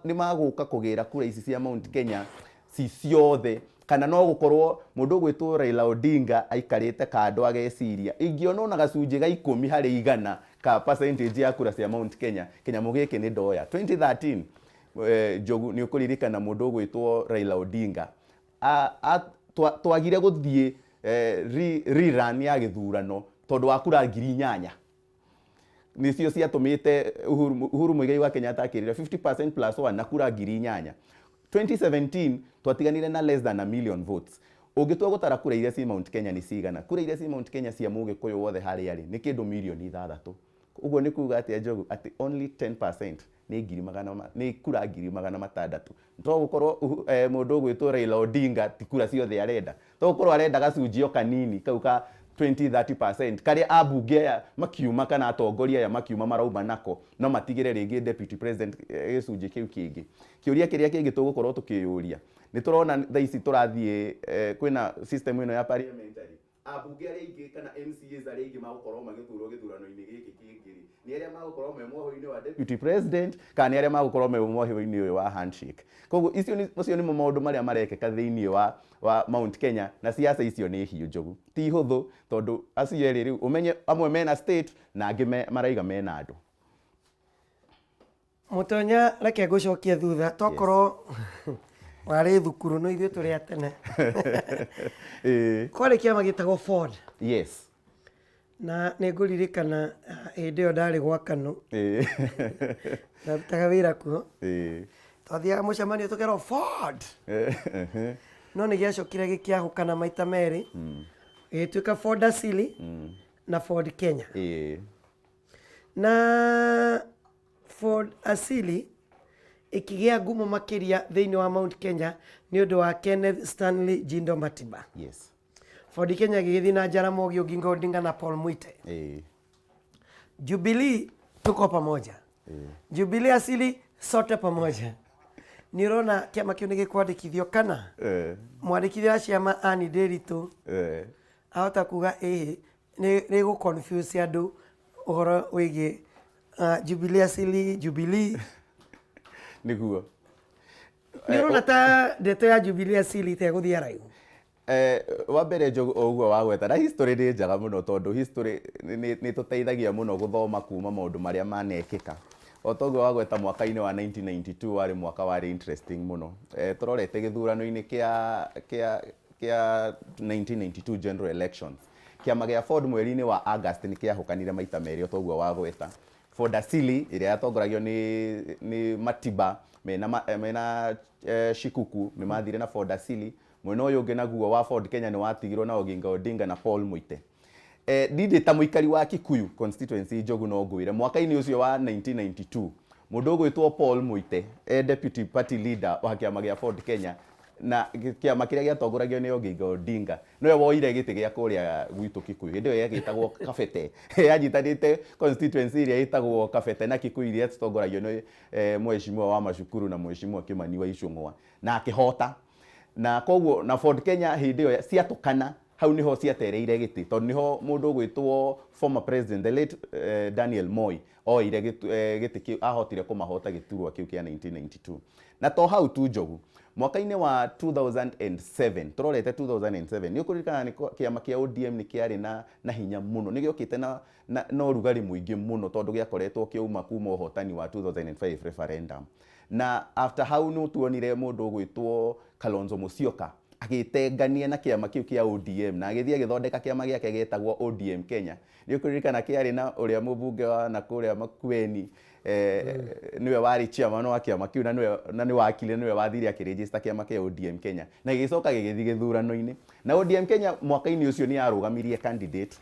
Speaker 14: ni maguka kugira kura ici cia Mount Kenya si ciothe kana no gukorwo mundu gwitwo Raila Odinga aikarite kando ageciria ingiona na gacunje ga 10 hari 100 ka percentage ya kura cia Mount Kenya kinyamo giki ni ndoya 2013 Njogu ni ukuririkana mundu gwitwo Raila Odinga twagire guthie rerun ya githurano tondu wa kura 8,000 nicio ciatumite Uhuru Muigai wa Kenyatta akirira 50% plus 1 na kura 8,000 2017 twatiganire na less than a million votes ugitwa gutara kura iria ci Mount Kenya ni cigana kura iria ci Mount Kenya cia muge kuyu wothe hari ari ni kindu milioni 6 uguo ni kuga ati Njogu ati only 10% ni kura 600 to gukorwo mundu gwitwo Raila Odinga ti kura ciothe arenda to gukorwo arenda gacunjio kanini kau ka 20-30% karia abunge makiuma kana atongoria ya makiuma marauma nako no matigire ringi deputy president gicunji kiu kingi kiuria kiria kingi tugukorwo tukiyuria ni turona tha ici turathie kwina system ino ya parliamentary abunge ringi kana MCAs ringi magukorwo magithurwo githurano-ini giki kingi ni aria magukorwo me mwoho-ini wa deputy president kana ni aria magukorwo me mwoho-ini wa handshake koguo icio ni maundu maria marekeka thiini wa Mount Kenya na siasa icio ni hiu Njogu ti huthu tondu acio eri riu umenye amwe mena state na angi maraiga mena andu
Speaker 1: Mutonya reke gucokia thutha tokorwo wari thukuru no ithuĩ tũrĩ atene kwarĩ kĩama gĩtagwo Ford
Speaker 14: yes
Speaker 1: na nĩ ngũririkana hĩndĩ ĩyo ndarĩ gwa Kanu ndarutaga wĩra kuo twathiaga mũcemanio tũkerwo Ford no nĩ gĩacokire gĩkĩahũkana maita merĩ gĩgĩtuĩka Ford Asili na Ford Kenya na Ford Asili ikigea ngumo makiria thiini wa Mount Kenya ni undu wa Kenneth Stanley Jindo Matiba.
Speaker 14: Yes.
Speaker 1: Ford Kenya gigithi na Jaramogi Oginga Odinga na Paul Mwite. Jubilee tuko pamoja. Jubilee Asili sote pamoja. Nirona kiama kiu nigikwandikithio kana mwandikithia ciama Ani Nderitu ahota kuga ni go confuse andu uhoro wigi Jubilee Asili Jubilee
Speaker 14: niguo
Speaker 1: nirona ta ndeto ya Jubilee Asili te guthia raigu
Speaker 14: wa mbere Njogu oguo wagweta na history ni njaga muno tondu history ni tuteithagia muno guthoma kuma maundu maria manekika otoguo wagweta mwaka-ini wa 1992 wari mwaka wari interesting muno turorete githurano-ini kia 1992 general elections kiama gia Ford mweri-ini wa August ni kiahukanire maita meri otoguo wagweta Ford Asili iria yatongoragio ni Matiba mena Shikuku ni mathire na Ford Asili mwena uyu ungi naguo wa Ford Kenya ni watigirwo na Oginga Odinga na Paul Mwite ndindi ta muikari wa Kikuyu constituency Njogu no ngwire mwaka-ini ucio wa 1992 mundu gwitwo Paul Mwite deputy party leader wa kiama gia Ford Kenya na kiama kiria giatongoragio ni Oginga Odinga niwe woire giti gia kuria gwitu Kikuyu ndio yagitagwo Kabete yanyitanite constituency iria itagwo Kabete na Kikuyu iria tongoragio ni mheshimiwa wa Mashukuru na mheshimiwa Kimani wa Icung'wa na akihota na koguo na Ford Kenya hindi yo ciatukana hau niho ciatereire giti tondu niho mundu gwitwo former president the late Daniel Moi oire giti kiu ahotire kumahota giturwa kiu kia 1992 na to hau tu Njogu mwaka-ini wa 2007 turorete 2007 ni ukuririkana ni kiama kia ODM ni kiari na hinya muno ni giokite na rugari muingi muno tondu giakoretwo kiuma kuma uhotani wa 2005 referendum na after hau no tuonire mundu gwitwo Kalonzo Musyoka agitengania na kiama kiu kia ODM na agithia githondeka kiama giake getagwo ODM Kenya ni ukuririkana kiari na uria mubunge wa Nakuria Makueni niwe wari chairman wa kiama kiu na ni wakile niwe wathire akiregister kiama kia ODM Kenya na gicoka gigithii githurano-ini na ODM Kenya mwaka-ini ucio ni arugamirie candidate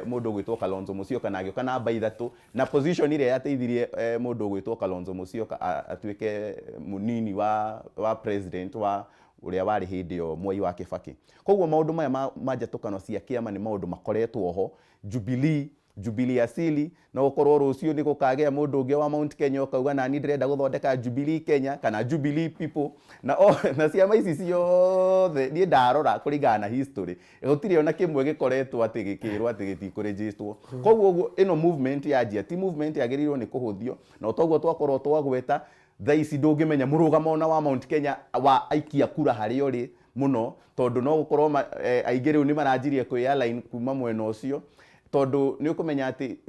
Speaker 14: mundu gwitwo Kalonzo Musyoka na agioka namba 3 na position iria yateithirie mundu gwitwo Kalonzo Musyoka atuike munini wa president wa uria wari hindi yo Mwai wa Kibaki koguo maundu maya manjatukano cia kiama ni maundu makoretwo ho Jubilee Jubilee asili no korwo rucio ni gukagea mundu ungi wa Mount Kenya ukauga nani ndirenda guthondeka Jubilee Kenya kana Jubilee people na ciama ici ciothe ni ndarora kuringana na history gutiri ona kimwe gikoretwo ati gikirwo ati gitikurejistwo koguo ino movement ya jia ti movement yagirirwo ni kuhuthio na toguo twakorwo twagweta thaici ndungimenya murugamo ona wa Mount Kenya wa aikia kura hari uri muno tondu no gukorwo aingĩ rĩu ni maranjirie kwĩ align kuma mwena ũcio tondu ni ukumenya ati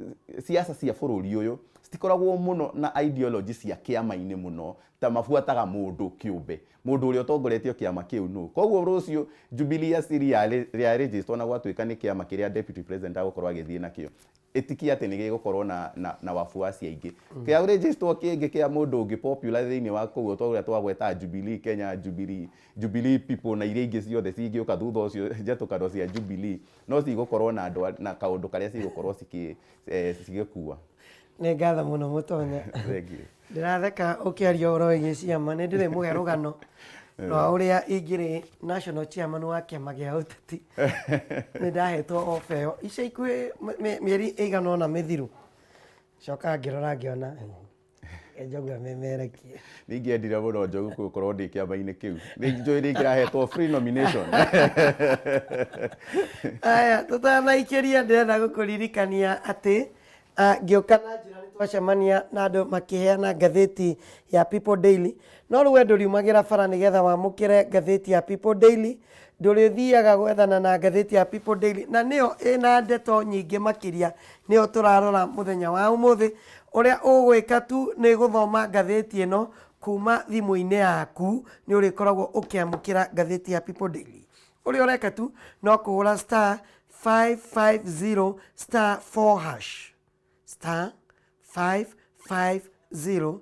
Speaker 14: siasa cia bũrũri ũyũ citikoragwo muno na ideology cia kĩama-inĩ muno ta mabuataga mũndũ kĩũmbe mũndũ ũrĩa ũtongoretio kĩama kĩu no koguo rũcio Jubilee asiri ya register na gwatuĩka nĩ kĩama kĩrĩa deputy president agũkorwo agĩthiĩ nakĩo ĩtiki atĩ nĩ gĩgũkorwo na wafuasi aingĩ kĩa register kĩngĩ kĩa mũndũ ũngĩ popular thĩinĩ wa kũu ũrĩa twagweta Jubilee Kenya Jubilee people na iria ingĩ ciothe cingĩũka thutha ũcio njatũkano cia Jubilee no cigũkorwo na andũ na kaũndũ karĩa cigũkorwo cigĩkua.
Speaker 1: Nĩ ngatho mũno Mũtonya. Ndĩratheka ũkĩaria ũhoro wĩgiĩ ciama nĩ ndĩrĩ mũhe rũgano rwa ũrĩa ingĩrĩ national chairman wa kĩama gĩa ũteti nĩ ndahetwo ofa ĩyo ica ikuhĩ mĩeri ĩigana ũna mĩthiru coka ngĩrora ngĩona Njogu amemerekie
Speaker 14: ningĩendire mũno Njogu gũkorwo ndĩ kĩama-inĩ kĩu nĩnjũĩ nĩngĩrahetwo free nomination.
Speaker 1: Aya tũtanaikĩria ndĩrenda gũkũririkania atĩ ngĩũka na njĩra nĩ twacemania na andũ makĩheana ngathĩti ya People Daily no rĩu wendo riumagĩra bara nĩgetha wamũkĩre ngathĩti ya People Daily ndũrĩthiaga gwethana na ngathĩti ya People Daily na nĩyo ĩna ndeto nyingĩ makĩria nĩyo tũrarora mũthenya wa ũmũthĩ ũrĩa ũgwĩka tu nĩ gũthoma ngathĩti ĩno kuma thimũ-inĩ yaku nĩ ũrĩkoragwo ũkĩamũkĩra ngathĩti ya People Daily ũrĩa ũreka tu no kũhũra *550 *4# *550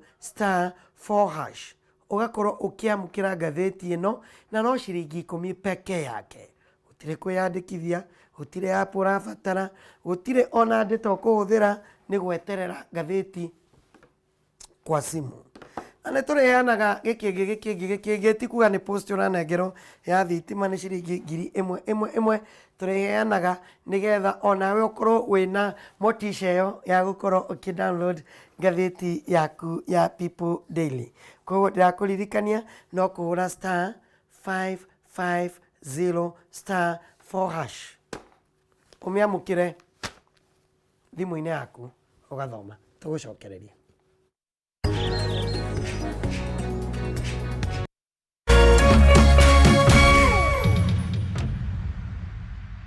Speaker 1: *4# ugakorwo ukiamukira ngathĩti ĩno na no ciringi 10 peke yake gutire kwiyandikithia gutire app urabatara gutire ona ndeto kuhuthira ni gweterera ngathĩti kwa simu ane tũrĩheanaga gĩkĩngĩ tikuga nĩ post ũranengerwo ya thitima nĩ ciringi 1,000 tũrĩheanaga nĩgetha onawe ũkorwo wĩna motisha ĩyo ya gũkorwo ũkĩ-download ngathĩti yaku ya People Daily. Koguo ndĩrakũririkania no kũhũra *550 *4# ũmĩamũkĩre thimũ-inĩ yaku ũgathoma tũgũcokereria.